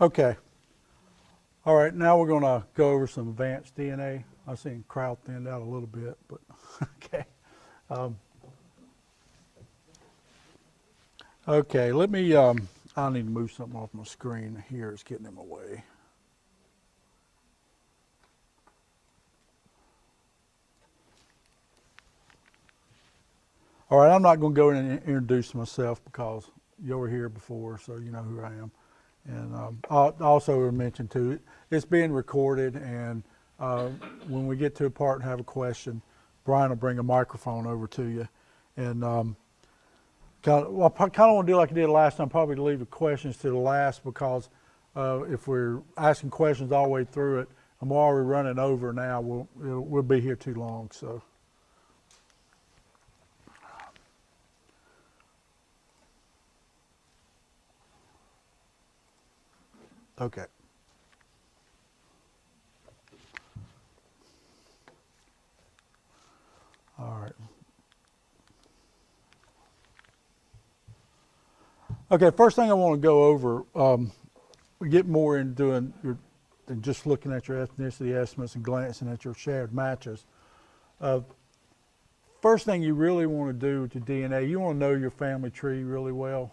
Okay. All right, now we're going to go over some advanced DNA. I've seen crowd thinned out a little bit, but okay. Okay, let me, I need to move something off my screen here. It's getting in my way. All right, I'm not going to go in and introduce myself because you were here before, so you know who I am. And I'll also mention too, it's being recorded, and when we get to a part and have a question, Brian will bring a microphone over to you. And I kind of want to do like I did last time, probably leave the questions to the last, because if we're asking questions all the way through it, and we're already running over now, we'll be here too long. So. Okay. All right. Okay, first thing I want to go over, we get more into doing than just looking at your ethnicity estimates and glancing at your shared matches. First thing you really want to do with your DNA, you want to know your family tree really well.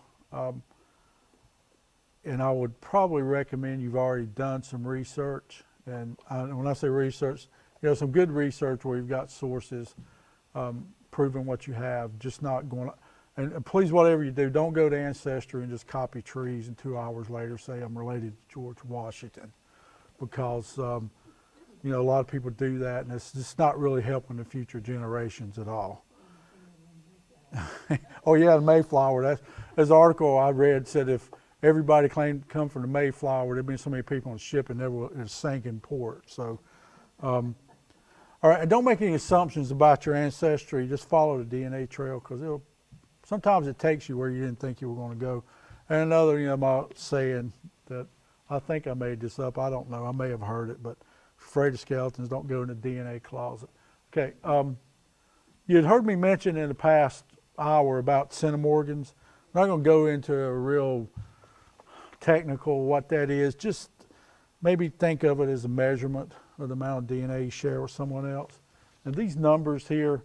And I would probably recommend you've already done some research. And when I say research, some good research where you've got sources proving what you have, just not going. And please, whatever you do, don't go to Ancestry and just copy trees and 2 hours later say I'm related to George Washington, because a lot of people do that, and it's just not really helping the future generations at all. Oh yeah, the Mayflower. There's an article I read said if everybody claimed to come from the Mayflower, there'd been so many people on the ship and it sank in port. So, all right, and don't make any assumptions about your ancestry. Just follow the DNA trail, because sometimes it takes you where you didn't think you were going to go. And another, my saying that I think I made this up. I don't know. I may have heard it, but afraid of skeletons, don't go in the DNA closet. Okay. You'd heard me mention in the past hour about centimorgans. I'm not going to go into a real technical what that is. Just maybe think of it as a measurement of the amount of DNA you share with someone else. And these numbers here,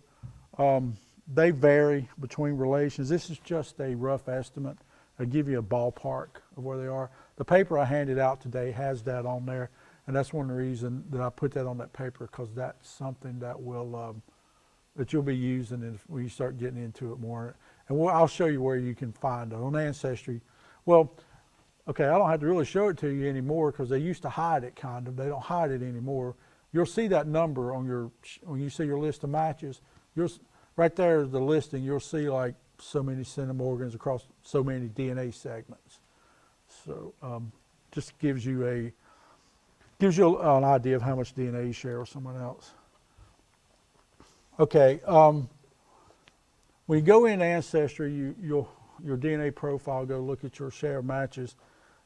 they vary between relations. This is just a rough estimate. I'll give you a ballpark of where they are. The paper I handed out today has that on there, and that's one of the reasons that I put that on that paper, because that's something that will that you'll be using when you start getting into it more. And I'll show you where you can find it on Ancestry. Well, okay, I don't have to really show it to you anymore, because they used to hide it kind of. They don't hide it anymore. You'll see that number on when you see your list of matches. Right there is the listing. You'll see like so many centimorgans across so many DNA segments. So just gives you an idea of how much DNA you share with someone else. Okay, when you go in Ancestry, your DNA profile, go look at your shared matches.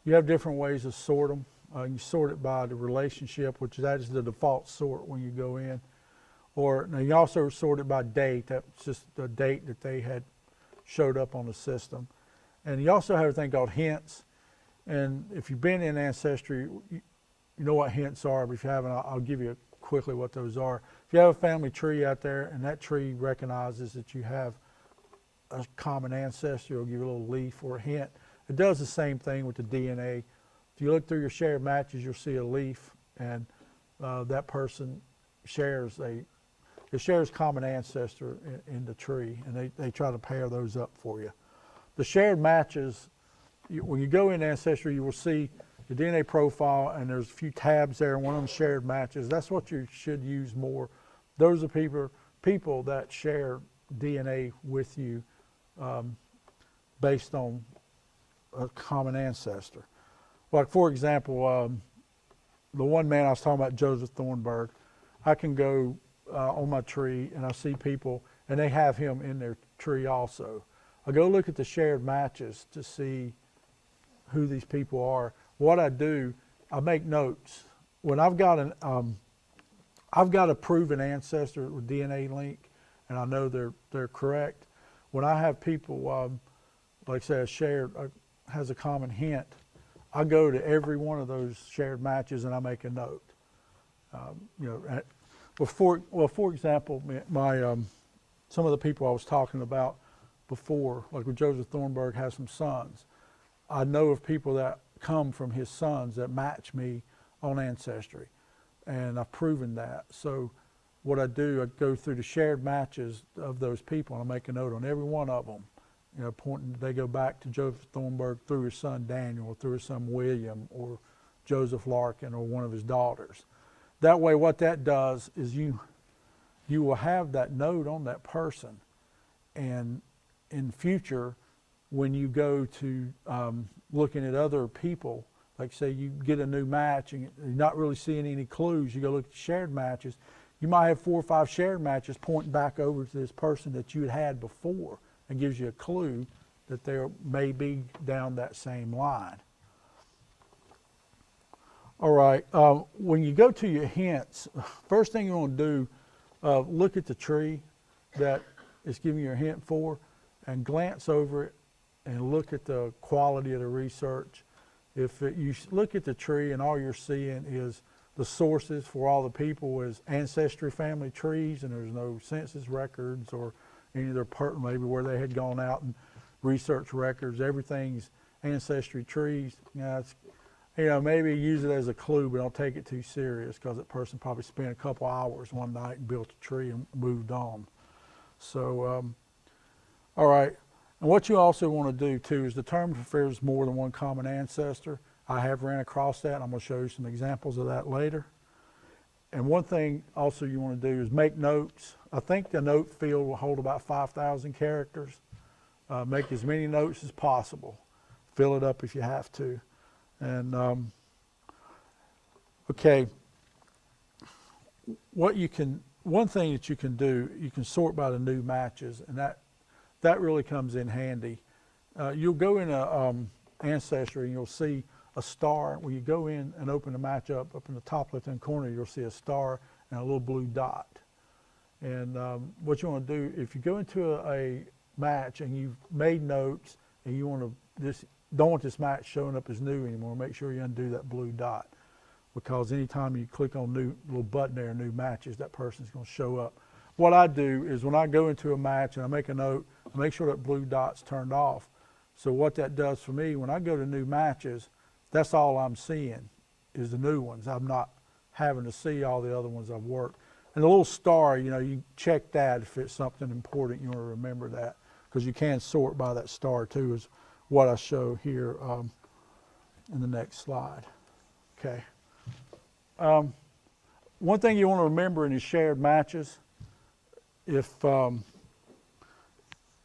You have different ways to sort them. You sort it by the relationship, which that is the default sort when you go in. Or now you also sort it by date. That's just the date that they had showed up on the system. And you also have a thing called hints. And if you've been in Ancestry, you know what hints are. But if you haven't, I'll give you quickly what those are. If you have a family tree out there and that tree recognizes that you have a common ancestor, it'll give you a little leaf or a hint. It does the same thing with the DNA. If you look through your shared matches, you'll see a leaf, and that person shares common ancestor in the tree, and they try to pair those up for you. The shared matches, when you go in Ancestry, you will see the DNA profile, and there's a few tabs there, and one of them shared matches. That's what you should use more. Those are people that share DNA with you based on a common ancestor. Like, for example, the one man I was talking about, Joseph Thornburg, I can go on my tree and I see people and they have him in their tree also. I go look at the shared matches to see who these people are. What I do, I make notes. When I've got a proven ancestor with DNA link, and I know they're correct. When I have people, like I said, has a common hint, I go to every one of those shared matches and I make a note. For example, some of the people I was talking about before, like with Joseph Thornburg has some sons. I know of people that come from his sons that match me on Ancestry, and I've proven that. So what I do, I go through the shared matches of those people and I make a note on every one of them. They go back to Joseph Thornburg through his son Daniel, or through his son William, or Joseph Larkin, or one of his daughters. That way, what that does is you will have that note on that person, and in future, when you go to looking at other people, like say you get a new match and you're not really seeing any clues, you go look at the shared matches, you might have 4 or 5 shared matches pointing back over to this person that you had before, and gives you a clue that they may be down that same line. All right, when you go to your hints, first thing you want to do, look at the tree that is giving you a hint for, and glance over it and look at the quality of the research. If you look at the tree and all you're seeing is the sources for all the people is ancestry family trees, and there's no census records or any of their maybe where they had gone out and research records, everything's ancestry trees. Maybe use it as a clue, but don't take it too serious, because that person probably spent a couple hours one night and built a tree and moved on. So, all right. And what you also want to do too is determine if there's more than one common ancestor. I have ran across that. I'm going to show you some examples of that later. And one thing also you want to do is make notes. I think the note field will hold about 5,000 characters. Make as many notes as possible. Fill it up if you have to. And okay, one thing that you can do, you can sort by the new matches, and that really comes in handy. You'll go in Ancestry and you'll see a star. When you go in and open the match up in the top left-hand corner, you'll see a star and a little blue dot. And what you want to do, if you go into a match and you've made notes and you don't want this match showing up as new anymore, make sure you undo that blue dot, because anytime you click on new little button there, new matches, that person's going to show up. What I do is when I go into a match and I make a note, I make sure that blue dot's turned off. So what that does for me, when I go to new matches, that's all I'm seeing is the new ones. I'm not having to see all the other ones I've worked. And the little star, you check that if it's something important, you want to remember that, because you can sort by that star too, is what I show here in the next slide. Okay. One thing you want to remember in these shared matches, if the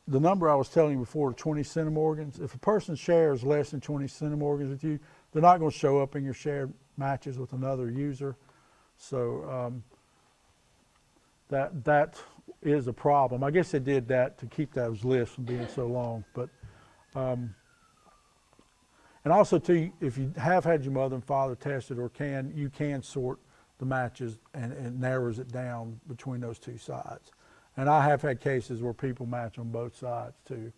number I was telling you before, 20 centimorgans, if a person shares less than 20 centimorgans with you, they're not going to show up in your shared matches with another user. So that is a problem. I guess they did that to keep those lists from being so long. But and also too, if you have had your mother and father tested, or you can sort the matches, and it narrows it down between those two sides. And I have had cases where people match on both sides too.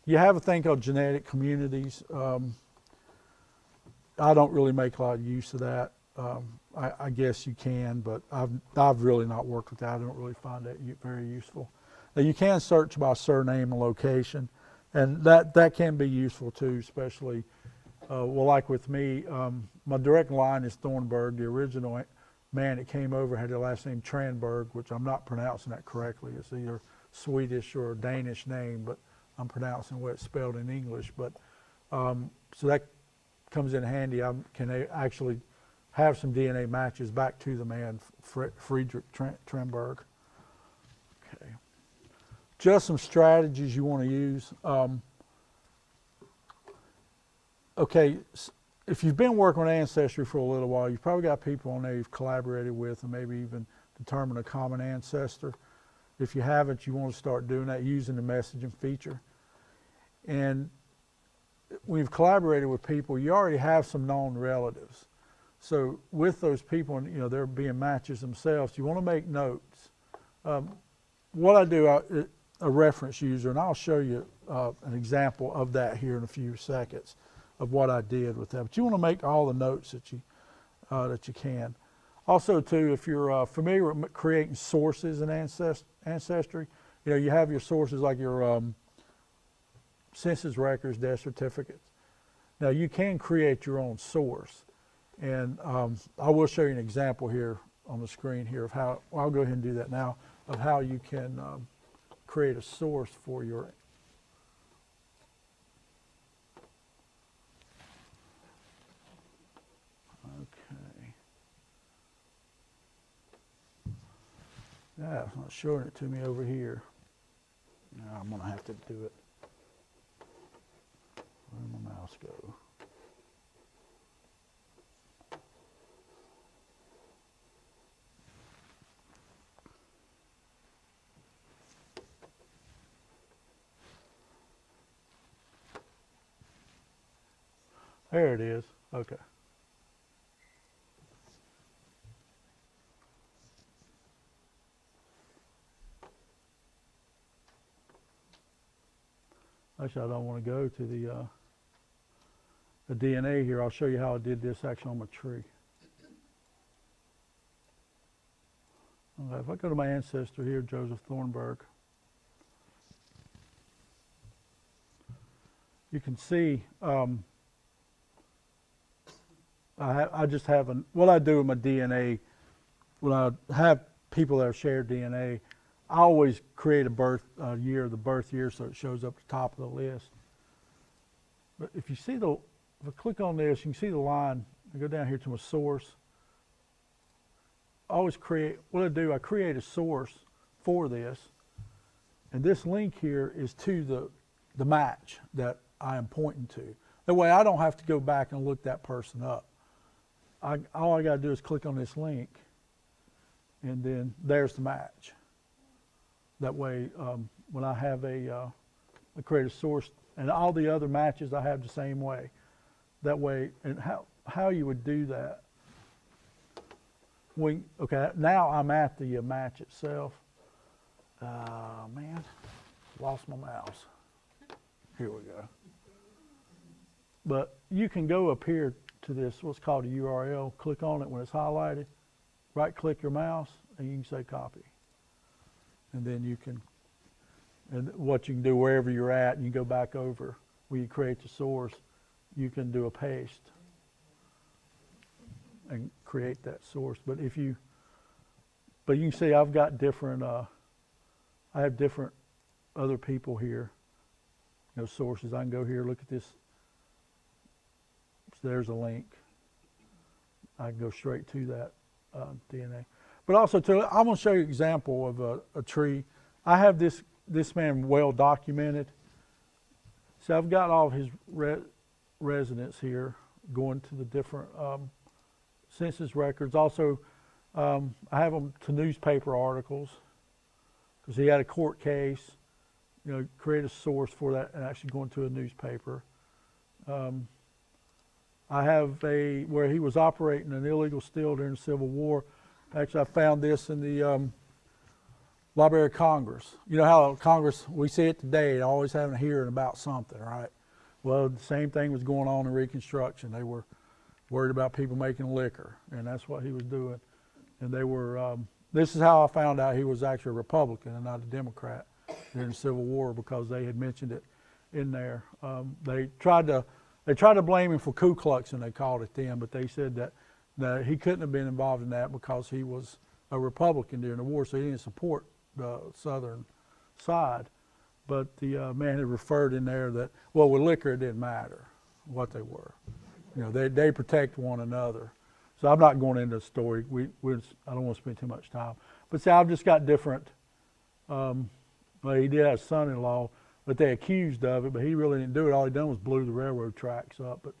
You have a thing called genetic communities. I don't really make a lot of use of that. I guess you can, but I've really not worked with that. I don't really find that very useful. Now you can search by surname and location, and that can be useful too, especially, like with me, my direct line is Thornburg. The original man that came over had the last name Tranberg, which I'm not pronouncing that correctly. It's either Swedish or a Danish name, but I'm pronouncing what it's spelled in English. But so that comes in handy. I can actually have some DNA matches back to the man, Friedrich Tranberg. Okay. Just some strategies you want to use. Okay, if you've been working on Ancestry for a little while, you've probably got people on there you've collaborated with and maybe even determined a common ancestor. If you haven't, you want to start doing that using the messaging feature. And when you've collaborated with people, you already have some known relatives. So with those people, and they're being matches themselves, you want to make notes. What I do, a reference user, and I'll show you an example of that here in a few seconds. of what I did with that. But you want to make all the notes that you can. Also, too, if you're familiar with creating sources in Ancestry, you have your sources like your census records, death certificates. Now, you can create your own source. And I will show you an example here on the screen here of how, I'll go ahead and do that now, of how you can create a source for your yeah, it's not showing it to me over here. Now I'm going to have to do it. Where did my mouse go? There it is. Okay. Actually, I don't want to go to the DNA here. I'll show you how I did this actually on my tree. Okay, if I go to my ancestor here, Joseph Thornburg, you can see I just have what I do with my DNA, when I have people that have shared DNA, I always create a birth year, the birth year, so it shows up at the top of the list. But if you see if I click on this, you can see the line. I go down here to my source. I always create, what I do, I create a source for this, and this link here is to the match that I am pointing to. That way I don't have to go back and look that person up. All I got to do is click on this link, and then there's the match. That way, when I have I create a source, and all the other matches I have the same way. That way, and how you would do that. Okay, now I'm at the match itself. Man, lost my mouse. Here we go. But you can go up here to this, what's called a URL, click on it when it's highlighted, right click your mouse, and you can say copy. And then you can, and what you can do wherever you're at, and you go back over where you create the source, you can do a paste and create that source. But you can see I've got different, I have different other people here, sources. I can go here, look at this. So there's a link. I can go straight to that DNA. But also, I'm going to show you an example of a tree. I have this man well documented. So I've got all of his residents here going to the different census records. Also, I have them to newspaper articles because he had a court case. Create a source for that and actually going to a newspaper. I have where he was operating an illegal still during the Civil War. Actually, I found this in the Library of Congress. You know how Congress, we see it today, always having a hearing about something, right? Well, the same thing was going on in Reconstruction. They were worried about people making liquor, and that's what he was doing. And they were, this is how I found out he was actually a Republican and not a Democrat during the Civil War, because they had mentioned it in there. They tried to blame him for Ku Klux, and they called it then, but they said that he couldn't have been involved in that because he was a Republican during the war, so he didn't support the Southern side. But the man had referred in there that, well, with liquor it didn't matter what they were. They protect one another. So I'm not going into the story. I don't want to spend too much time. But see, I've just got different. Well, he did have a son-in-law, but they accused of it, but he really didn't do it. All he done was blew the railroad tracks up. But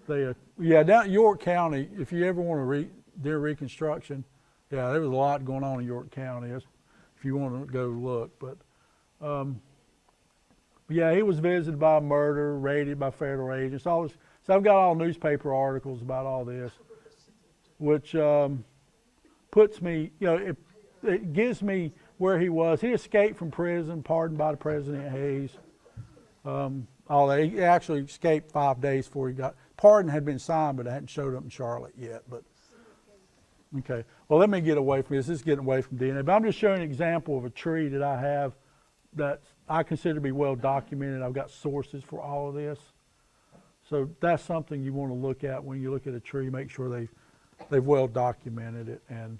down in York County, if you ever want to do Reconstruction, yeah, there was a lot going on in York County. If you want to go look, but yeah, he was visited by murder, raided by federal agents. So I've got all newspaper articles about all this, which puts me, it gives me where he was. He escaped from prison, pardoned by the President Hayes. all that. He actually escaped 5 days before he got, pardon had been signed, but it hadn't showed up in Charlotte yet. But okay, well, let me get away from this. This is getting away from DNA, but I'm just showing an example of a tree that I have that I consider to be well documented. I've got sources for all of this. So that's something you want to look at when you look at a tree. Make sure they've well documented it. And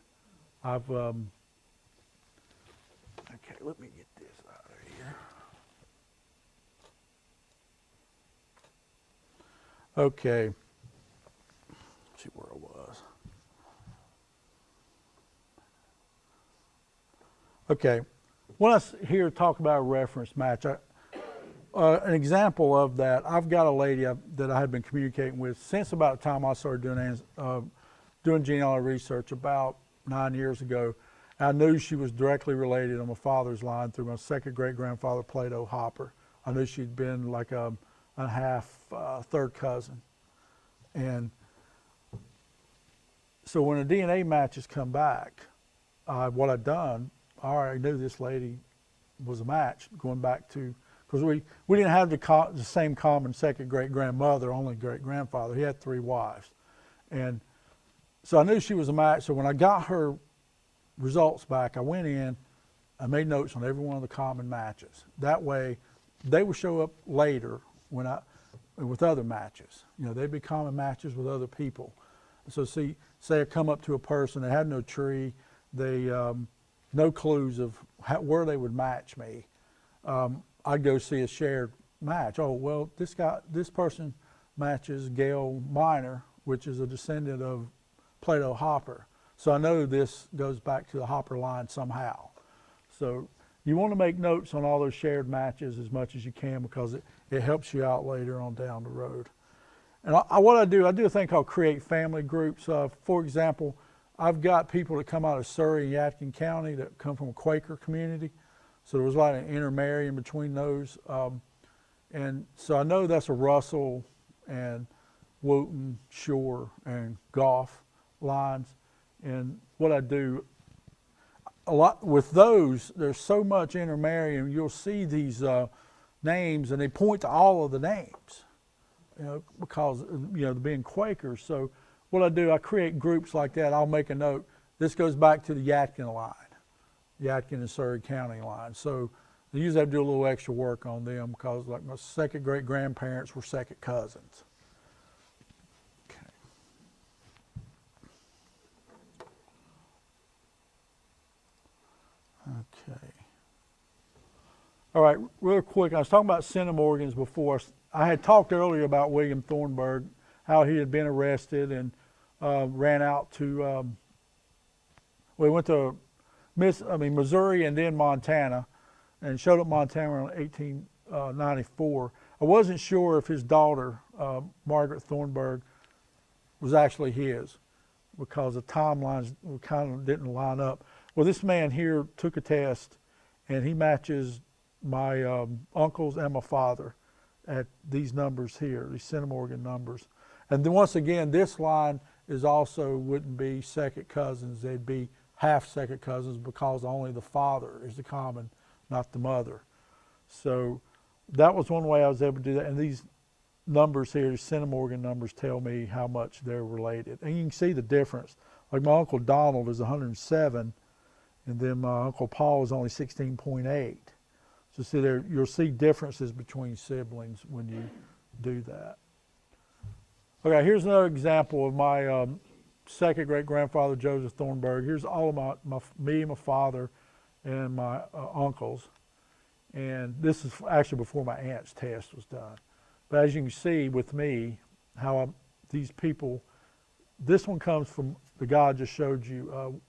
I've okay, let me get this out of here. Okay, let's see where I was. Okay, when I hear talk about a reference match, an example of that, I've got a lady that I had been communicating with since about the time I started doing genealogy research about 9 years ago. I knew she was directly related on my father's line through my second great-grandfather, Plato Hopper. I knew she'd been like a half third cousin. And so when the DNA matches come back, what I'd done, I already knew this lady was a match going back to, because we didn't have the same common second great-grandmother, only great-grandfather. He had 3 wives. And so I knew she was a match. So when I got her results back, I went in, I made notes on every one of the common matches. That way, they would show up later with other matches. You know, they'd be common matches with other people. So say I come up to a person that had no tree, they no clues of where they would match me. I'd go see a shared match. Oh, well, this person matches Gail Minor, which is a descendant of Plato Hopper. So I know this goes back to the Hopper line somehow. So you want to make notes on all those shared matches as much as you can, because it helps you out later on down the road. And what I do a thing called create family groups. For example, I've got people that come out of Surrey and Yadkin County that come from a Quaker community. So there was like an intermarrying between those. And so I know that's a Russell and Wooten, Shore, and Goff lines. And what I do, a lot with those, there's so much intermarrying. You'll see these names, and they point to all of the names, you know, because, you know, being Quakers. So what I do, I create groups like that. I'll make a note. This goes back to the Yadkin line, Yadkin and Surrey County line. So I usually have to do a little extra work on them, because like my second great grandparents were second cousins. Okay. All right, real quick, I was talking about Centimorgans before. I had talked earlier about William Thornburg, how he had been arrested and ran out to, we went to Missouri and then Montana, and showed up Montana in 1894. I wasn't sure if his daughter, Margaret Thornburg, was actually his, because the timelines kind of didn't line up. Well, this man here took a test, and he matches my uncles and my father at these numbers here, these Centimorgan numbers. And then once again, this line is also wouldn't be second cousins. They'd be half second cousins, because only the father is the common, not the mother. So that was one way I was able to do that. And these numbers here, the Centimorgan numbers, tell me how much they're related. And you can see the difference. Like my Uncle Donald is 107, and then my Uncle Paul is only 16.8. So see there, you'll see differences between siblings when you do that. Okay, here's another example of my second great-grandfather, Joseph Thornburg. Here's all of me and my father and my uncles. And this is actually before my aunt's test was done. But as you can see with me, how these people, this one comes from the guy I just showed you.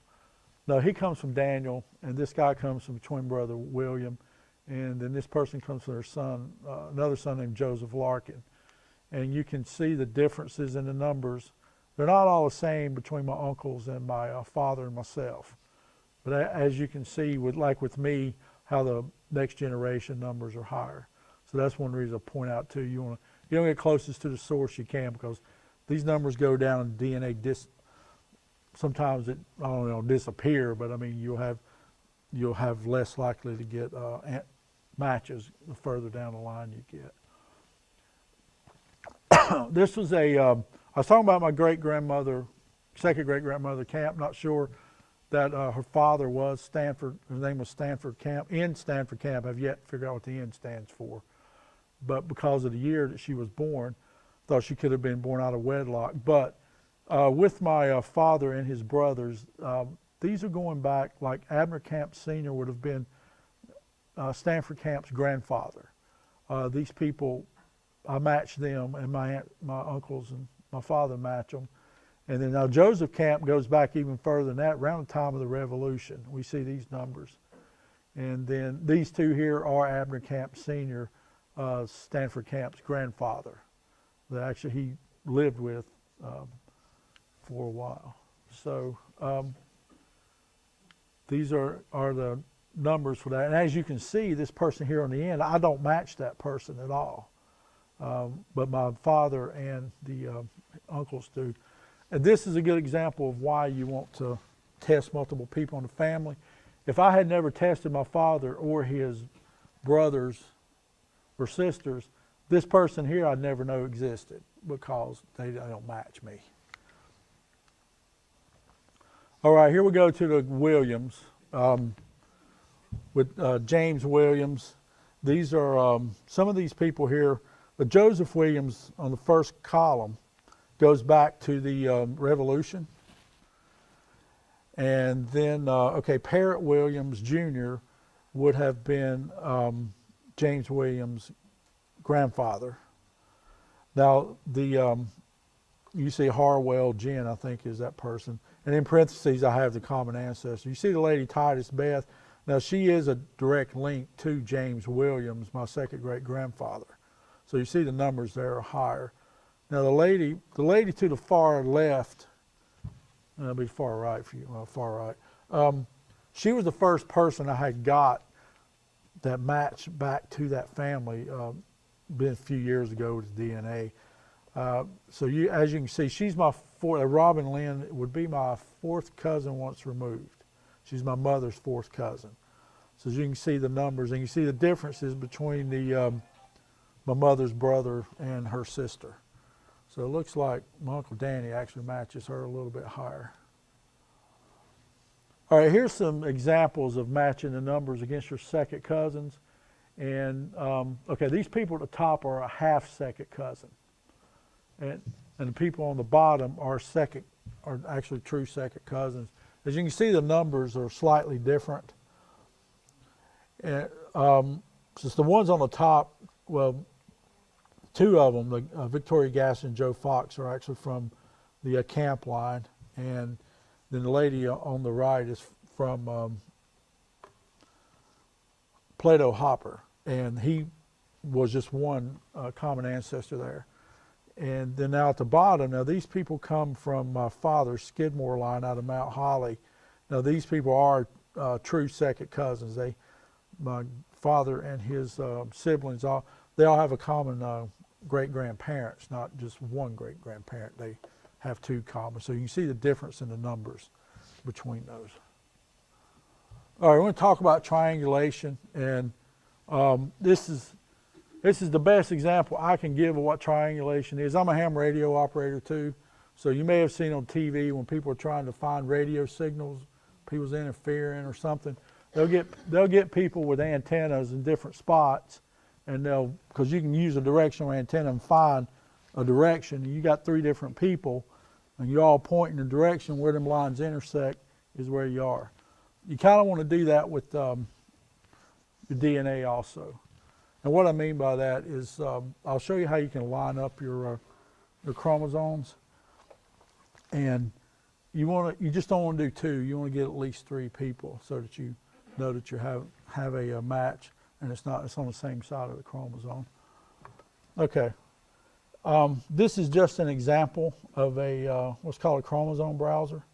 No, he comes from Daniel, and this guy comes from twin brother William, and then this person comes from their son, another son named Joseph Larkin. And you can see the differences in the numbers. They're not all the same between my uncles and my father and myself. But as you can see, with me, how the next generation numbers are higher. So that's one reason I point out too. You want to get closest to the source you can, because these numbers go down in DNA. Sometimes it, I don't know, disappear, but I mean you'll have less likely to get matches the further down the line you get. this was I was talking about my great-grandmother, second great-grandmother Camp, not sure that her father was Stanford, his name was Stanford Camp, in Stanford Camp. I've yet to figure out what the N stands for. But because of the year that she was born, thought she could have been born out of wedlock. But with my father and his brothers, these are going back, like Abner Camp Sr. would have been Stanford Camp's grandfather. These people, I match them, and my uncles and my father match them. And then now Joseph Camp goes back even further than that, around the time of the Revolution. We see these numbers. And then these two here are Abner Camp Sr., Stanford Camp's grandfather, that actually he lived with for a while. So these are the numbers for that. And as you can see, this person here on the end, I don't match that person at all. But my father and the uncles do. And this is a good example of why you want to test multiple people in the family. If I had never tested my father or his brothers or sisters, this person here I'd never know existed because they don't match me. All right, here we go to the Williams with James Williams. These are some of these people here. But Joseph Williams on the first column goes back to the Revolution. And then, okay, Parrott Williams Jr. would have been James Williams' grandfather. Now, you see Harwell Jen, I think, is that person. And in parentheses, I have the common ancestor. You see the lady Titus Beth. Now, she is a direct link to James Williams, my second great-grandfather. So you see the numbers there are higher. Now, the lady to the far left, that'll be far right for you, far right. She was the first person I had got that matched back to that family, been a few years ago with DNA. So as you can see, she's my fourth, Robin Lynn would be my fourth cousin once removed. She's my mother's fourth cousin. So as you can see the numbers, and you see the differences between my mother's brother and her sister. So it looks like my Uncle Danny actually matches her a little bit higher. All right, here's some examples of matching the numbers against your second cousins. And okay, these people at the top are a half second cousin. And the people on the bottom are actually true second cousins. As you can see, the numbers are slightly different. And since the ones on the top, well, two of them, Victoria Gaston and Joe Foxx, are actually from the Camp line, and then the lady on the right is from Plato Hopper, and he was just one common ancestor there. And then now at the bottom, now these people come from my father's Skidmore line out of Mount Holly. Now these people are true second cousins. My father and his siblings, they all have a common great-grandparents, not just one great-grandparent. They have two common. So you can see the difference in the numbers between those. All right, we're going to talk about triangulation, and this is the best example I can give of what triangulation is. I'm a ham radio operator too, so you may have seen on TV when people are trying to find radio signals, people's interfering or something. They'll get people with antennas in different spots, and because you can use a directional antenna and find a direction, and you got three different people, and you all point in the direction where them lines intersect is where you are. You kind of want to do that with your DNA also. And what I mean by that is I'll show you how you can line up your chromosomes. And you just don't want to do two. You want to get at least three people so that you know that you have a match, and it's on the same side of the chromosome. Okay. This is just an example of what's called a chromosome browser.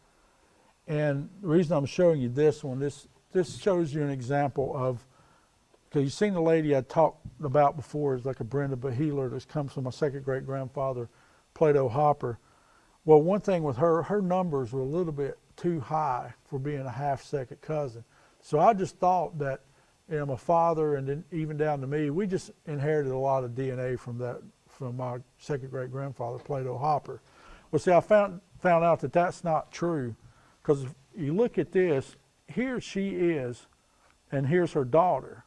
And the reason I'm showing you this one, this shows you an example of, because you've seen the lady I talked about before is like a Brenda Beheeler that comes from my second great grandfather, Plato Hopper. Well, one thing with her numbers were a little bit too high for being a half second cousin. So I just thought that, my father and then even down to me, we just inherited a lot of DNA from from my second great grandfather, Plato Hopper. Well, see, I found out that that's not true, because if you look at this, here she is, and here's her daughter.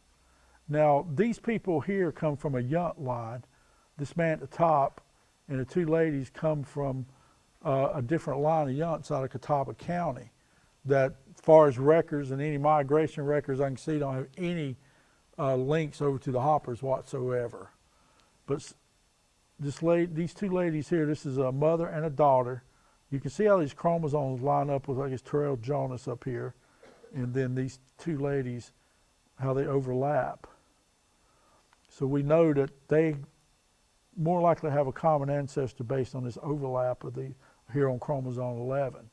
Now, these people here come from a Yunt line. This man at the top and the two ladies come from a different line of Yunts out of Catawba County that, as far as records and any migration records I can see, don't have any links over to the Hoppers whatsoever. But these two ladies here, this is a mother and a daughter. You can see how these chromosomes line up with, I guess, Terrell Jonas up here. And then these two ladies, how they overlap. So we know that they more likely have a common ancestor based on this overlap of the here on chromosome 11.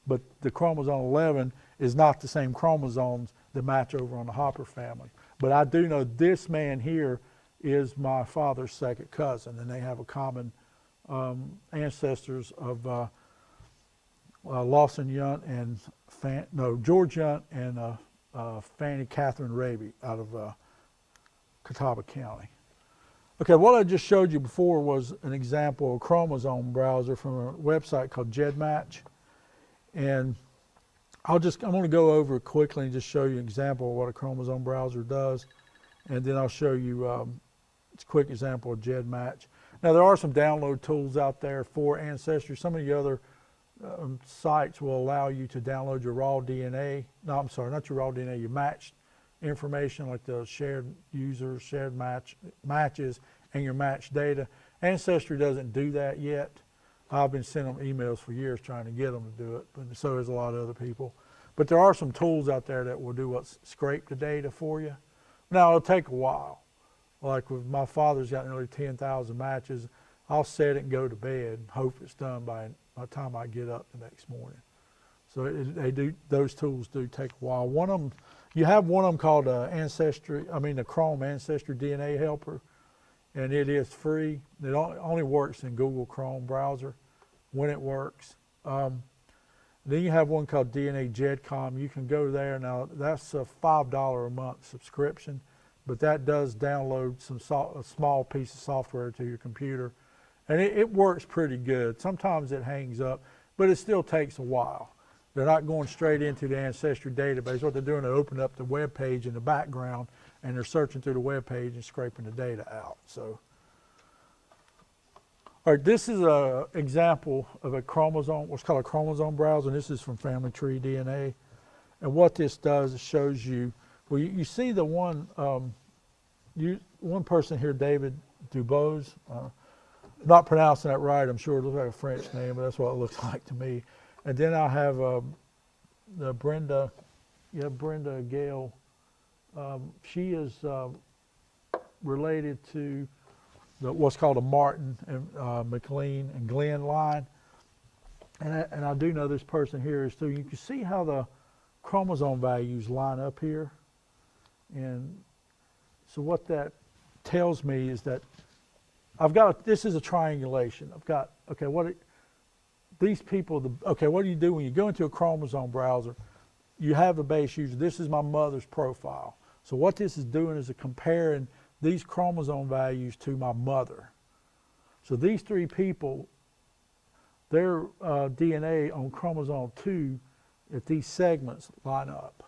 But the chromosome 11 is not the same chromosomes that match over on the Hopper family. But I do know this man here is my father's second cousin, and they have a common ancestors of Lawson Yunt and George Yunt and Fanny Catherine Raby out of Catawba County. Okay, what I just showed you before was an example of a chromosome browser from a website called Ged Match. And I'm going to go over it quickly and just show you an example of what a chromosome browser does. And then I'll show you a quick example of Ged Match. Now, there are some download tools out there for Ancestry. Some of the other sites will allow you to download your raw DNA. No, I'm sorry, not your raw DNA, your matched information like the shared users, shared matches, and your match data. Ancestry doesn't do that yet. I've been sending them emails for years trying to get them to do it, but so has a lot of other people. But there are some tools out there that will do what's scrape the data for you. Now, it'll take a while. Like with my father's got nearly 10,000 matches. I'll set it and go to bed and hope it's done by the time I get up the next morning. So those tools do take a while. One of them, you have one of them called the Chrome AncestryDNA Helper, and it is free. It only works in Google Chrome browser when it works. Then you have one called DNA GedCom. You can go there. Now, that's a $5 a month subscription, but that does download a small piece of software to your computer, and it works pretty good. Sometimes it hangs up, but it still takes a while. They're not going straight into the Ancestry database. What they're doing is opening up the web page in the background, and they're searching through the web page and scraping the data out. So, all right, this is an example of a chromosome, what's called a chromosome browser, and this is from Family Tree DNA. And what this does is shows you, well, you see the one person here, David Dubose. Not pronouncing that right, I'm sure it looks like a French name, but that's what it looks like to me. And then I have the Brenda Gale. She is related to what's called a Martin and McLean and Glenn line. And I do know this person here is too. You can see how the chromosome values line up here. And so what that tells me is that this is a triangulation. These people, what do you do when you go into a chromosome browser? You have the base user. This is my mother's profile. So what this is doing is comparing these chromosome values to my mother. So these three people, their DNA on chromosome 2 at these segments line up.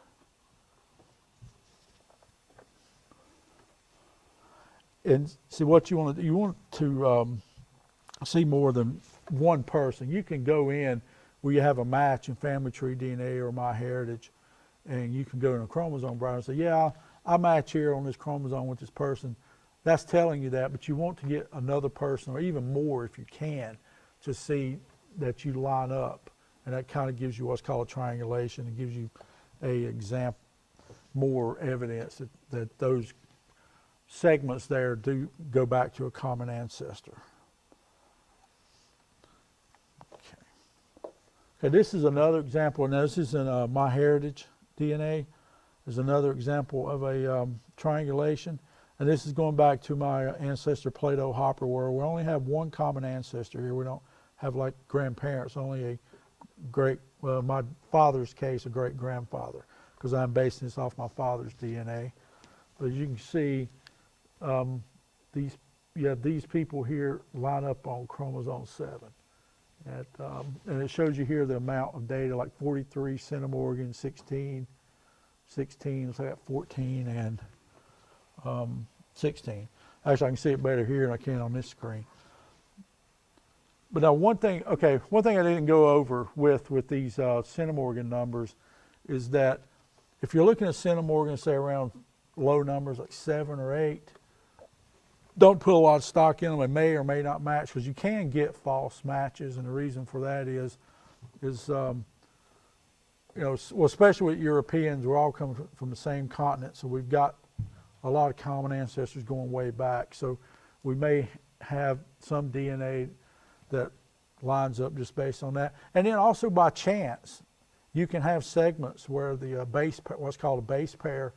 And see what you want to do. You want to see more than one person. You can go in where you have a match in Family Tree DNA or MyHeritage, and you can go in a chromosome browser and say, yeah, I match here on this chromosome with this person. That's telling you that, but you want to get another person, or even more if you can, to see that you line up. And that kind of gives you what's called a triangulation. It gives you a example, more evidence that those segments there do go back to a common ancestor. Okay, this is another example. Now this is in MyHeritage DNA. There's another example of a triangulation. And this is going back to my ancestor Plato Hopper, where we only have one common ancestor here. We don't have like grandparents, only my father's case, a great grandfather, because I'm basing this off my father's DNA. But as you can see, these you have these people here line up on chromosome 7. And it shows you here the amount of data, like 43 centimorgans, 16, so I got 14 and 16. Actually, I can see it better here than I can on this screen. But now one thing I didn't go over with these centimorgan numbers is that if you're looking at centimorgans, say around low numbers like 7 or 8, don't put a lot of stock in them. They may or may not match, because you can get false matches, and the reason for that is well, especially with Europeans, we're all coming from the same continent, so we've got a lot of common ancestors going way back. So we may have some DNA that lines up just based on that. And then also by chance, you can have segments where the what's called a base pair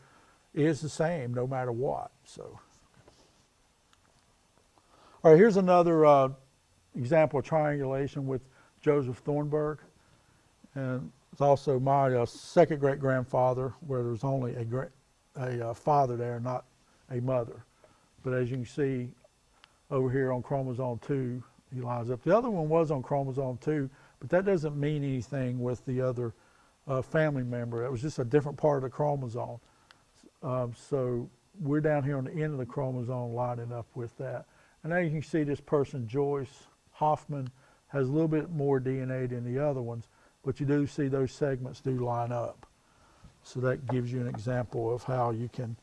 is the same no matter what. So, all right, here's another example of triangulation with Joseph Thornburg. And it's also my second great-grandfather, where there's only a father there, not a mother. But as you can see over here on chromosome 2, he lines up. The other one was on chromosome 2, but that doesn't mean anything with the other family member. It was just a different part of the chromosome. So we're down here on the end of the chromosome lining up with that. And now you can see this person, Joyce Hoffman, has a little bit more DNA than the other ones, but you do see those segments do line up. So that gives you an example of how you can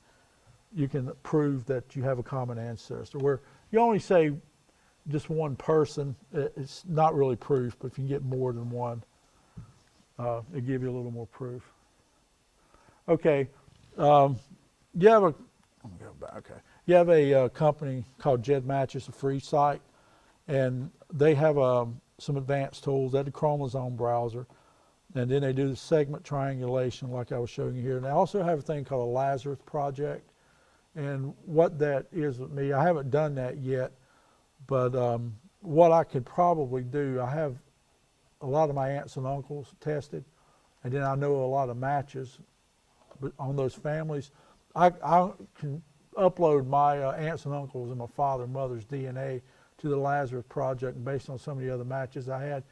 prove that you have a common ancestor. Where you only say just one person, it's not really proof, but if you get more than one, it'll give you a little more proof. Okay, you have a, you have a company called Ged Match. It's a free site, and they have some advanced tools at the chromosome browser, and then they do the segment triangulation like I was showing you here. And they also have a thing called a Lazarus project, and what that is with me, I haven't done that yet, but what I could probably do, I have a lot of my aunts and uncles tested, and then I know a lot of matches on those families. I can upload my aunts and uncles and my father and mother's DNA to the Lazarus project, and based on some of the other matches I had,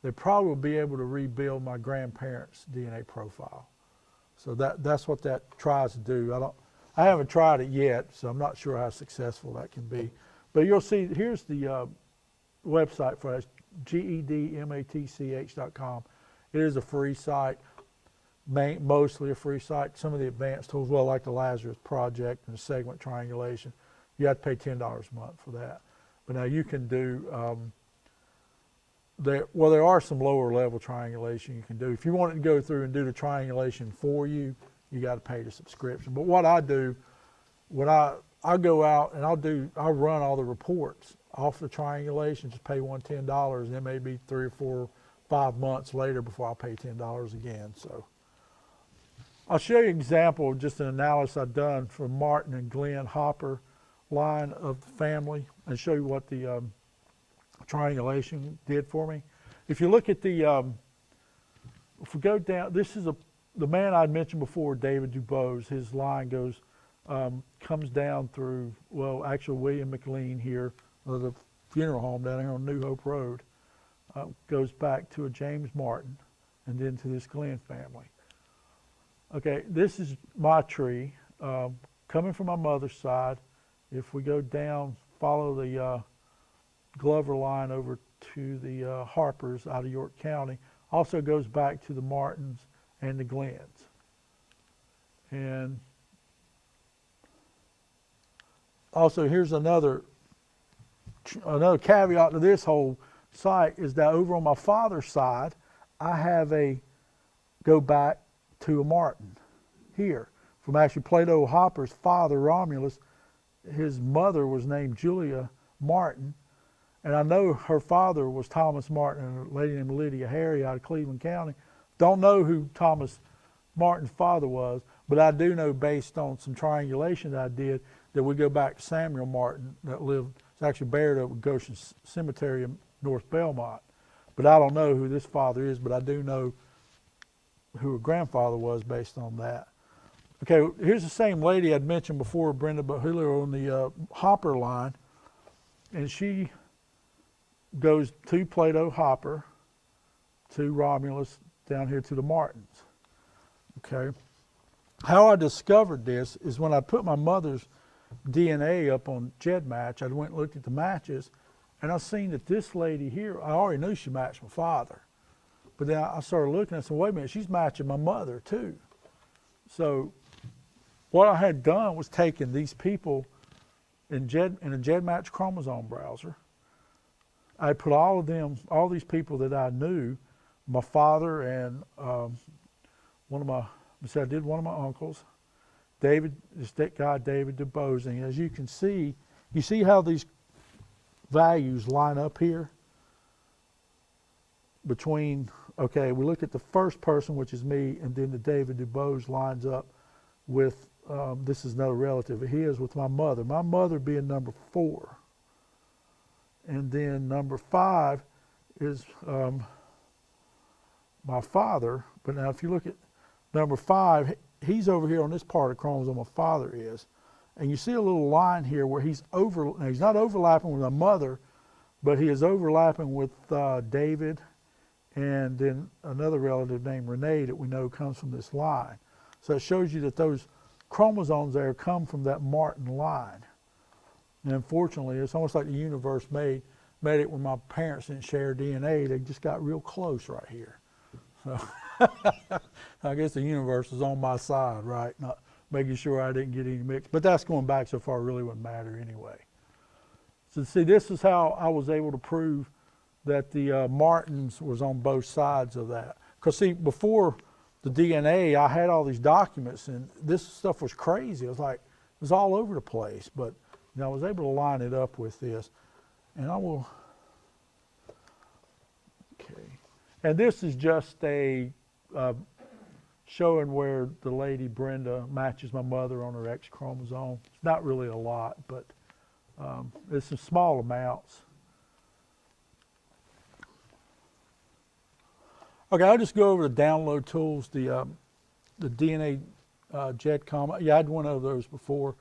they'd probably be able to rebuild my grandparents' DNA profile. So that's what that tries to do. I haven't tried it yet, so I'm not sure how successful that can be. But you'll see, here's the website for us, GedMatch.com. It is a free site, mostly a free site. Some of the advanced tools, well, like the Lazarus project and the segment triangulation, you have to pay $10 a month for that. But now you can do, there are some lower level triangulation you can do. If you wanted to go through and do the triangulation for you, you got to pay the subscription. But what I do, when I go out and I'll run all the reports off the triangulation, just pay $10, and it may be 3 or 4 or 5 months later before I'll pay $10 again. So I'll show you an example of just an analysis I've done for Martin and Glenn Hopper line of the family, and show you what the triangulation did for me. If you look at the, if we go down, this is the man I'd mentioned before, David Dubose. His line goes, comes down through, well, actually William McLean here, the funeral home down here on New Hope Road, goes back to a James Martin, and then to this Glenn family. Okay, this is my tree, coming from my mother's side. If we go down, follow the Glover line over to the Harpers out of York County, also goes back to the Martins and the Glens. And also, here's another caveat to this whole site, is that over on my father's side, I have go back to a Martin here, from actually Plato Hopper's father, Romulus. His mother was named Julia Martin, and I know her father was Thomas Martin and a lady named Lydia Harry out of Cleveland County. Don't know who Thomas Martin's father was, but I do know, based on some triangulation that I did, that we go back to Samuel Martin, that lived, it's actually buried up at Goshen Cemetery in North Belmont. But I don't know who this father is, but I do know who her grandfather was based on that. Okay, here's the same lady I'd mentioned before, Brenda Bahulio, on the Hopper line. and she goes to Plato Hopper, to Romulus, down here to the Martins. Okay. How I discovered this is when I put my mother's DNA up on Ged Match. I went and looked at the matches, and I seen that this lady here, I already knew she matched my father. But then I started looking and I said, wait a minute, she's matching my mother too. So what I had done was taken these people in a Ged Match chromosome browser. I put all of them, all these people that I knew, my father and one of my uncles, David, that guy David DuBose. And as you can see, you see how these values line up here between, okay, we look at the first person, which is me, and then the David DuBose lines up with, this is another relative of his, with my mother being number 4. And then number 5 is my father. But now if you look at number 5, he's over here on this part of the chromosome my father is. And you see a little line here where he's now he's not overlapping with my mother, but he is overlapping with David and then another relative named Renee that we know comes from this line. So it shows you that those chromosomes there come from that Martin line. And unfortunately, it's almost like the universe made it when my parents didn't share DNA. They just got real close right here. So I guess the universe is on my side, right? Not making sure I didn't get any mixed. But that's going back so far, it really wouldn't matter anyway. So see, this is how I was able to prove that the Martins was on both sides of that. Because see, before the DNA, I had all these documents, and this stuff was crazy. It was all over the place. But I was able to line it up with this. And I will, okay. And this is just a showing where the lady Brenda matches my mother on her X chromosome. It's not really a lot, but it's some small amounts. Okay, I'll just go over the download tools, the DNA GedCom. Yeah, I had one of those before.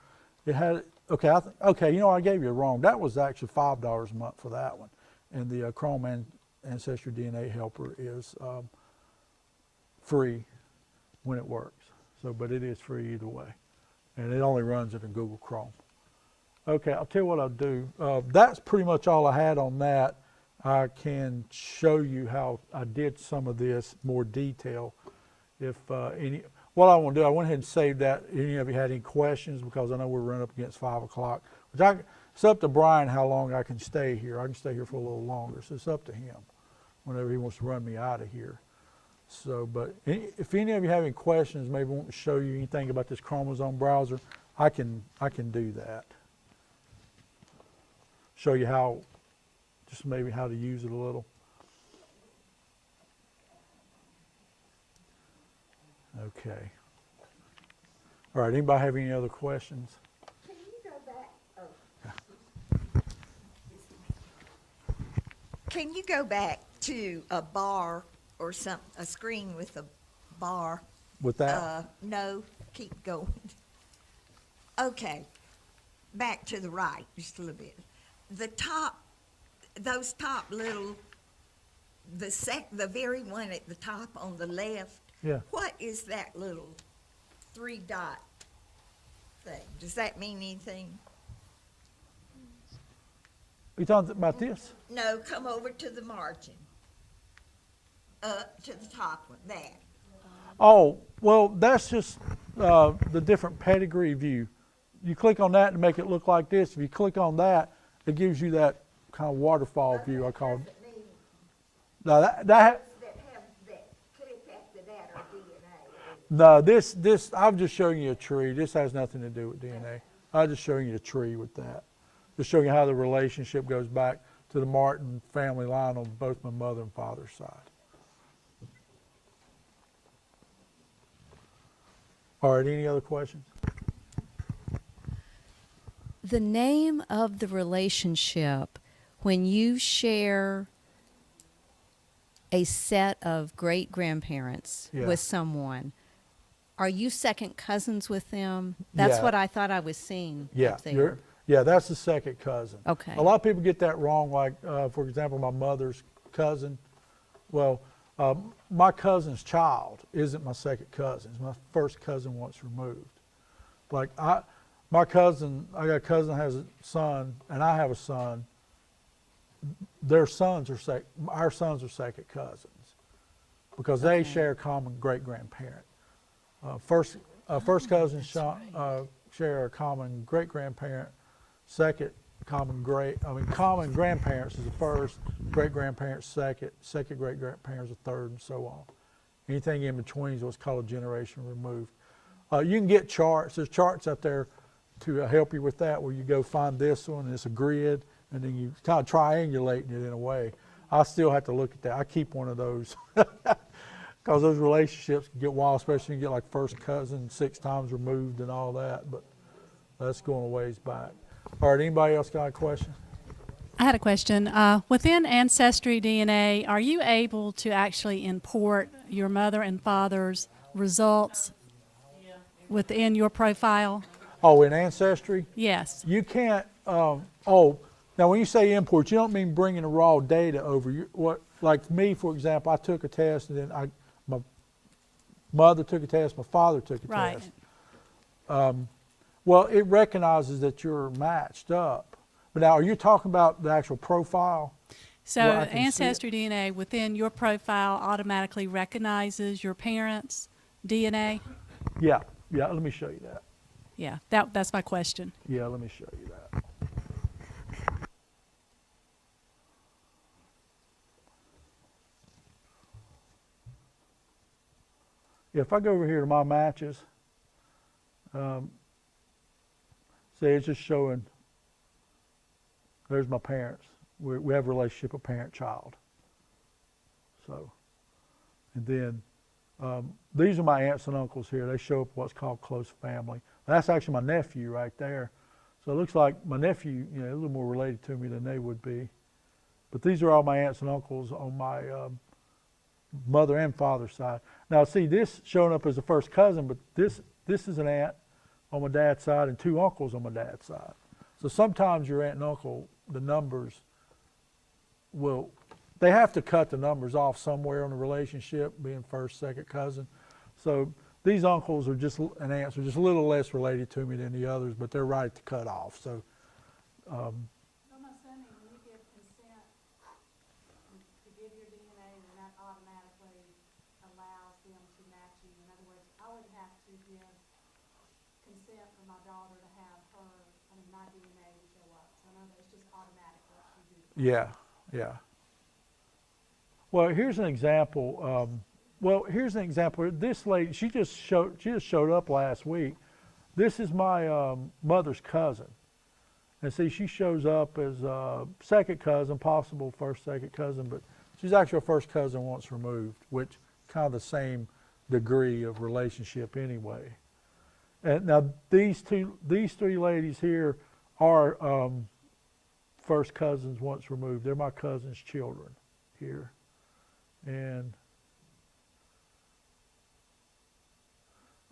It had, okay, okay, you know, I gave you wrong. That was actually $5 a month for that one. And the Chrome AncestryDNA helper is free when it works. So, but it is free either way. And it only runs it in Google Chrome. Okay, I'll tell you what I'll do. That's pretty much all I had on that. I can show you how I did some of this more detail. If what I want to do, I went ahead and saved that. Any of you had any questions, because I know we're running up against 5 o'clock. It's up to Brian how long I can stay here. I can stay here for a little longer, so it's up to him whenever he wants to run me out of here. So, but if any of you have any questions, maybe want to show you anything about this chromosome browser, I can do that. Show you how, just maybe how to use it a little. Okay. All right, anybody have any other questions? Can you go back? Can you go back to a bar or a screen with a bar? With that? No, keep going. Okay, back to the right just a little bit. The top, those top little, the very one at the top on the left. Yeah. What is that little 3-dot thing? Does that mean anything? Are you talking about this? No, come over to the margin. To the top one, there. Oh, well, that's just the different pedigree view. You click on that to make it look like this. If you click on that, it gives you that kind of waterfall view, I call it. No, that click after that are DNA. No, this, I'm just showing you a tree. This has nothing to do with DNA. I'm just showing you a tree with that. Just showing you how the relationship goes back to the Martin family line on both my mother and father's side. All right, any other questions? The name of the relationship, when you share a set of great-grandparents with someone, are you second cousins with them? That's what I thought I was seeing up there. Yeah, that's the second cousin. Okay. A lot of people get that wrong, like, for example, my mother's cousin. Well, my cousin's child isn't my second cousin. It's my first cousin once removed. Like, I got a cousin that has a son, and I have a son. Our sons are second cousins because they share a common great-grandparent. First cousins share a common great-grandparent. Common grandparents is the first, great-grandparents second great-grandparents the third, and so on. Anything in between is what's called a generation removed. You can get charts. There's charts out there to help you with that, where you go find this one, and it's a grid, and then you kind of triangulating it in a way. I still have to look at that. I keep one of those because those relationships can get wild, especially when you get like first cousin 6 times removed and all that, but that's going a ways back. All right, anybody else got a question? I had a question. Within AncestryDNA, are you able to actually import your mother and father's results within your profile? Oh, in Ancestry? Yes. You can't, now when you say import, you don't mean bringing the raw data over. Like me, for example, I took a test, and then my mother took a test, my father took a test. Well, it recognizes that you're matched up. But now, are you talking about the actual profile? So AncestryDNA within your profile automatically recognizes your parents' DNA? Yeah, let me show you that. Yeah, that's my question. Yeah, let me show you that. If I go over here to my matches, see, it's just showing, there's my parents. We have a relationship of parent-child. So, and then these are my aunts and uncles here. They show up what's called close family. That's actually my nephew right there. So it looks like my nephew, a little more related to me than they would be. But these are all my aunts and uncles on my mother and father's side. Now, see, this showing up as a first cousin, but this is an aunt on my dad's side and 2 uncles on my dad's side. So sometimes your aunt and uncle, the numbers they have to cut the numbers off somewhere on the relationship, being first, second cousin. So these uncles and aunts are just a little less related to me than the others, but they're right to cut off. So. I'm assuming when you give consent to give your DNA, then that automatically allows them to match you. In other words, I would have to give consent for my daughter to have my DNA to show up. So I know that's just automatic what you do. Yeah. Well, here's an example. This lady, she just showed up last week. This is my mother's cousin, and see, she shows up as second cousin, possible first, second cousin, but she's actually a first cousin once removed, which kind of the same degree of relationship anyway. And now these 3 ladies here are first cousins once removed. They're my cousin's children here. And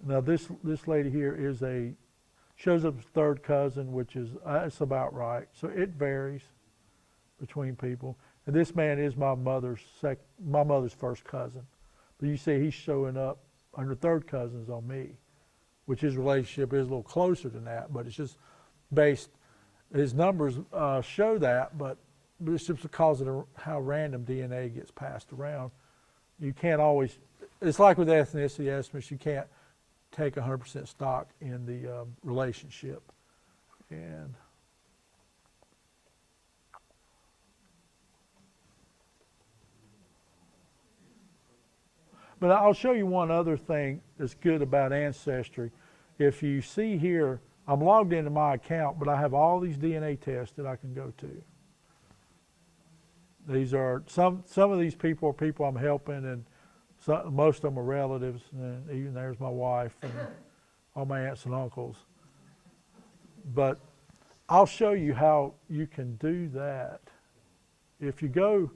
now this lady here shows up as third cousin, which is it's about right. So it varies between people. And this man is my mother's first cousin. But you see, he's showing up under third cousins on me, which his relationship is a little closer than that. But it's just based. His numbers show that, but it's just because of how random DNA gets passed around. You can't always, it's like with ethnicity estimates, you can't take 100% stock in the relationship. But I'll show you one other thing that's good about Ancestry. If you see here, I'm logged into my account, but I have all these DNA tests that I can go to. These are some of these people are people I'm helping, and most of them are relatives. And even there's my wife and all my aunts and uncles. But I'll show you how you can do that. If you go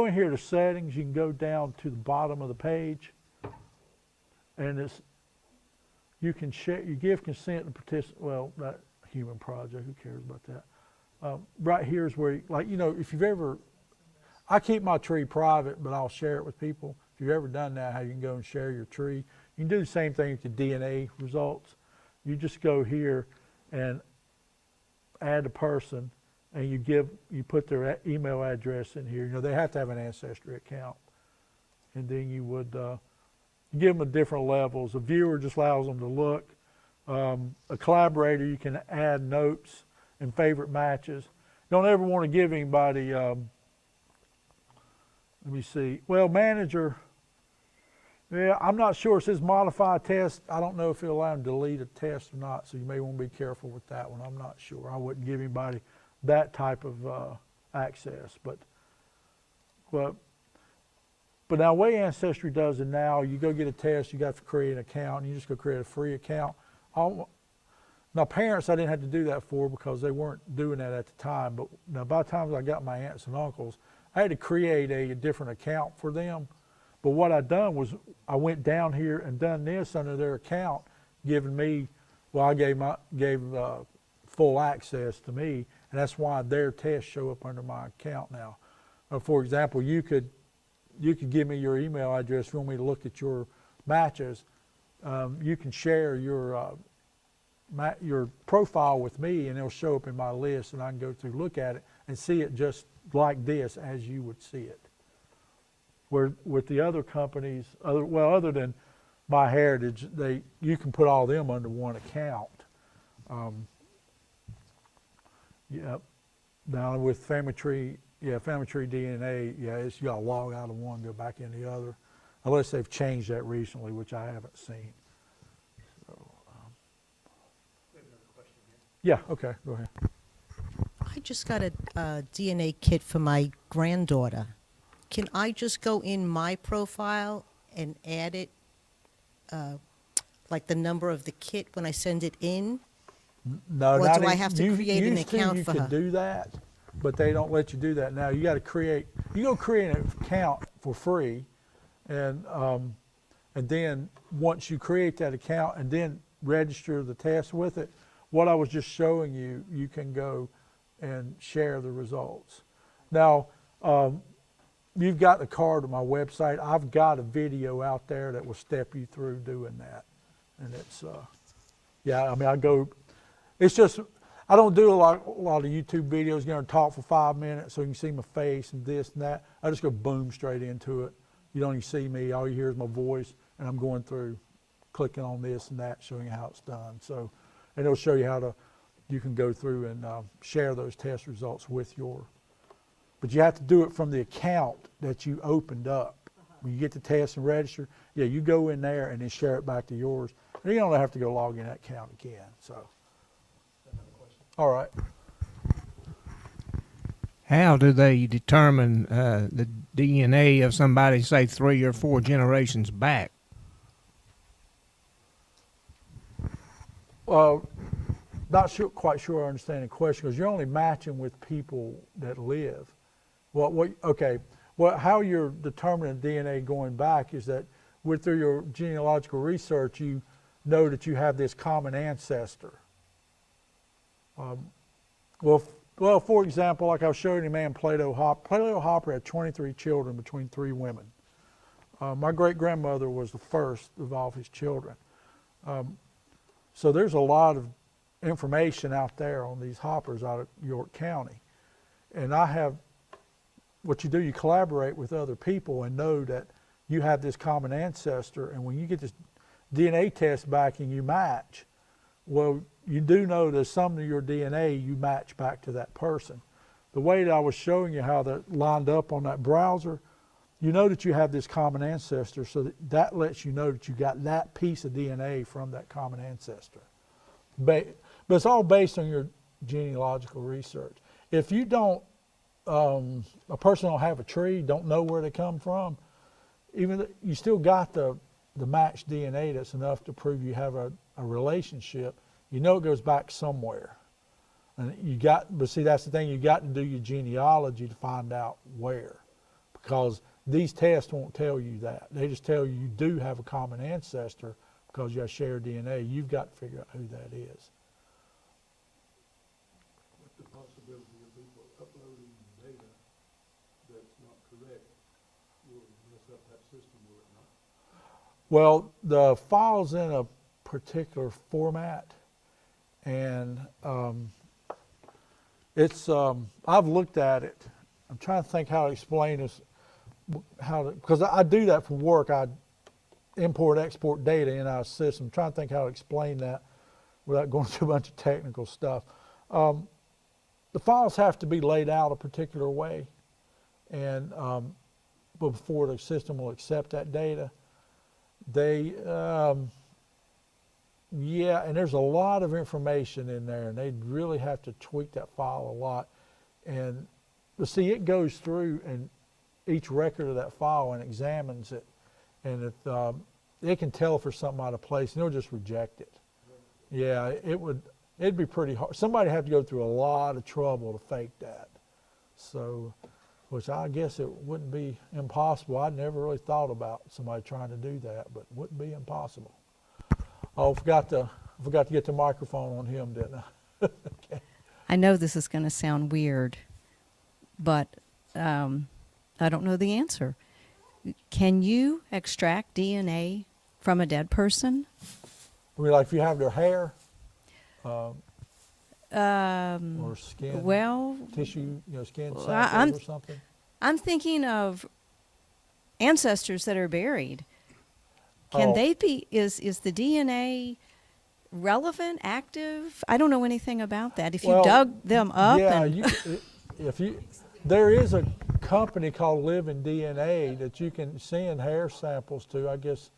in here to settings, you can go down to the bottom of the page, and you give consent to participate. Well, human project. Who cares about that? Right here is where, like, you know, if you've ever, I keep my tree private, but I'll share it with people. If you've ever done that, how you can go and share your tree. You can do the same thing with the DNA results. You just go here and add a person, and you put their email address in here. You know, they have to have an Ancestry account. And then you would give them the different levels. A viewer just allows them to look. A collaborator, you can add notes and favorite matches. Don't ever want to give anybody, let me see, well, manager, yeah, I'm not sure. It says modify test. I don't know if it'll allow them to delete a test or not, so you may want to be careful with that one. I'm not sure. I wouldn't give anybody that type of access. But now, the way Ancestry does it now, you go get a test, you got to create an account, and you just go create a free account. Now, parents, I didn't have to do that for because they weren't doing that at the time. But now, by the time I got my aunts and uncles, I had to create a different account for them. But what I done was I went down here and done this under their account, giving me, well, I gave full access to me, and that's why their tests show up under my account now. For example, you could give me your email address if you want me to look at your matches. You can share your profile with me, and it'll show up in my list, and I can go through, look at it, and see it just like this as you would see it. Where with the other companies, other than MyHeritage, you can put all them under one account. Yeah. Now with Family Tree DNA, it's you got to log out of one, go back in the other, unless they've changed that recently, which I haven't seen. So, we have another question here. yeah. Okay. Go ahead. I just got a DNA kit for my granddaughter. Can I just go in my profile and add it, like the number of the kit when I send it in? No, Or not do I have to create an used to, account you for could her? do that, but they don't let you do that now. You got to create. You go create an account for free, and then once you create that account and then register the test with it, what I was just showing you, you can go and share the results. Now, you've got the card on my website. I've got a video out there that will step you through doing that, and it's yeah. I mean, I go. It's just I don't do a lot of YouTube videos. Going to talk for 5 minutes so you can see my face and this and that. I just go boom straight into it. You don't even see me. All you hear is my voice, and I'm going through, clicking on this and that, showing you how it's done. So, and it'll show you how to. You can go through and share those test results with your. But you have to do it from the account that you opened up. When you get the test and register, yeah, you go in there and then share it back to yours. And you don't have to go log in that account again. So, all right. How do they determine the DNA of somebody, say 3 or 4 generations back? Not quite sure I understand the question, because you're only matching with people that live. How you're determining DNA going back is that through your genealogical research, you know that you have this common ancestor. For example, like I was showing you, man, Plato Hopper had 23 children between 3 women. My great-grandmother was the first of all his children. So there's a lot of information out there on these Hoppers out of York County. And what you do, you collaborate with other people and know that you have this common ancestor, and when you get this DNA test back and you match, well, you do know that some of your DNA you match back to that person. The way that I was showing you how that lined up on that browser, you know that you have this common ancestor, so that lets you know that you got that piece of DNA from that common ancestor. But it's all based on your genealogical research. If you don't, a person don't have a tree, don't know where they come from, you still got the matched DNA that's enough to prove you have a relationship. You know it goes back somewhere. But see, that's the thing, you got to do your genealogy to find out where. Because these tests won't tell you that. They just tell you do have a common ancestor because you have shared DNA. You've got to figure out who that is. Well, the file's in a particular format, and it's I've looked at it. I'm trying to think how to explain this, because I do that for work. I import, export data in our system. I'm trying to think how to explain that without going through a bunch of technical stuff. The files have to be laid out a particular way, and before the system will accept that data. They, yeah, and there's a lot of information in there, and they'd really have to tweak that file a lot. And but see, it goes through and each record of that file and examines it, and if it can tell if there's something out of place, and it'll just reject it. Yeah, it'd be pretty hard. Somebody'd have to go through a lot of trouble to fake that. So, which I guess it wouldn't be impossible. I'd never really thought about somebody trying to do that, but it wouldn't be impossible. Oh, forgot to get the microphone on him, didn't I? Okay. I know this is going to sound weird, but I don't know the answer. Can you extract DNA from a dead person? I mean, like if you have their hair or skin, Well, tissue, skin Well, samples or something? I'm thinking of ancestors that are buried. Can they be, is the DNA relevant, active? I don't know anything about that. If you dug them up there is a company called Living DNA that you can send hair samples to. I guess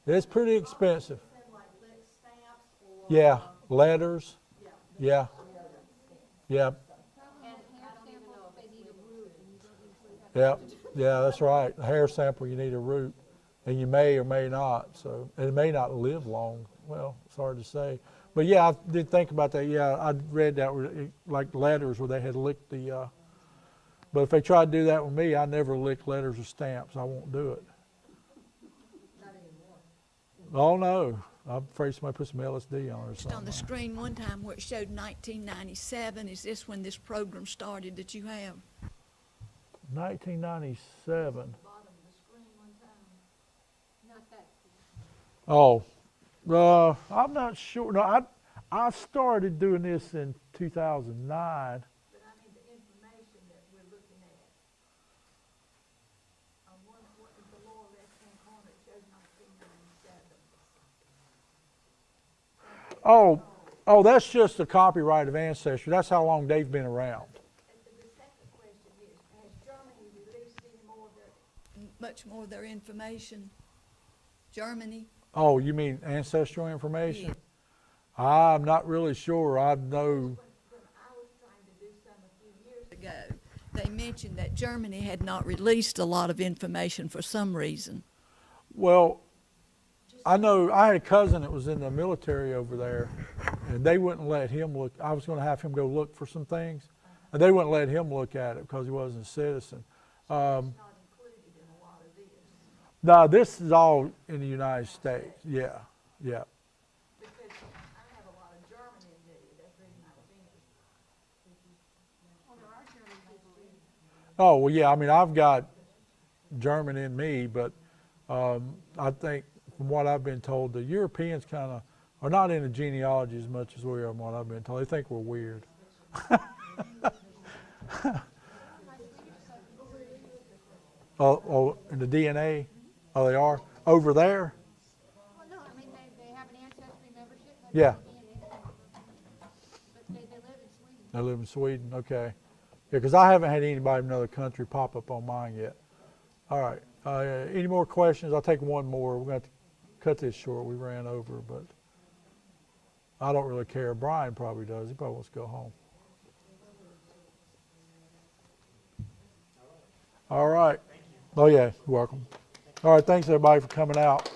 it's pretty expensive. Yeah, letters. Yeah. Yeah. Yeah, yeah, that's right. A hair sample, you need a root, and you may or may not. So, and it may not live long. Well, it's hard to say. But yeah, I did think about that. Yeah, I read that like letters where they had licked the. But if they tried to do that with me, I never lick letters or stamps. I won't do it. Not anymore. Oh no, I'm afraid somebody put some LSD on it or something. On the screen one time where it showed 1997. Is this when this program started that you have? 1997. Not that. Oh, I'm not sure. No, I started doing this in 2009. But I mean the information that we're looking at. On what is the lower left-hand corner, it shows 1997. Oh, that's just a copyright of Ancestry. That's how long they've been around. The second question is, has Germany released much more of their information? Germany? Oh, you mean ancestral information? Yeah. I'm not really sure. I know. When I was trying to do some a few years ago, they mentioned that Germany had not released a lot of information for some reason. Well, I know I had a cousin that was in the military over there, and they wouldn't let him look. I was going to have him go look for some things, and they wouldn't let him look at it because he wasn't a citizen. It's not included in a lot of this. No, this is all in the United States. Yeah, yeah. Because I have a lot of German in me. That's the reason I was interested. Well, there are German people in. Oh, well, yeah, I mean, I've got German in me, but I think from what I've been told, the Europeans kind of are not into genealogy as much as we are from what I've been told. They think we're weird. Oh, in the DNA? Oh, they are? Over there? Well, no, I mean, they have an ancestry membership. Yeah. But they live in Sweden. They live in Sweden, okay. Yeah, because I haven't had anybody from another country pop up on mine yet. All right. Any more questions? I'll take one more. We're going to have to cut this short. We ran over, but I don't really care. Brian probably does. He probably wants to go home. All right. Oh, yeah, you're welcome. All right, thanks, everybody, for coming out.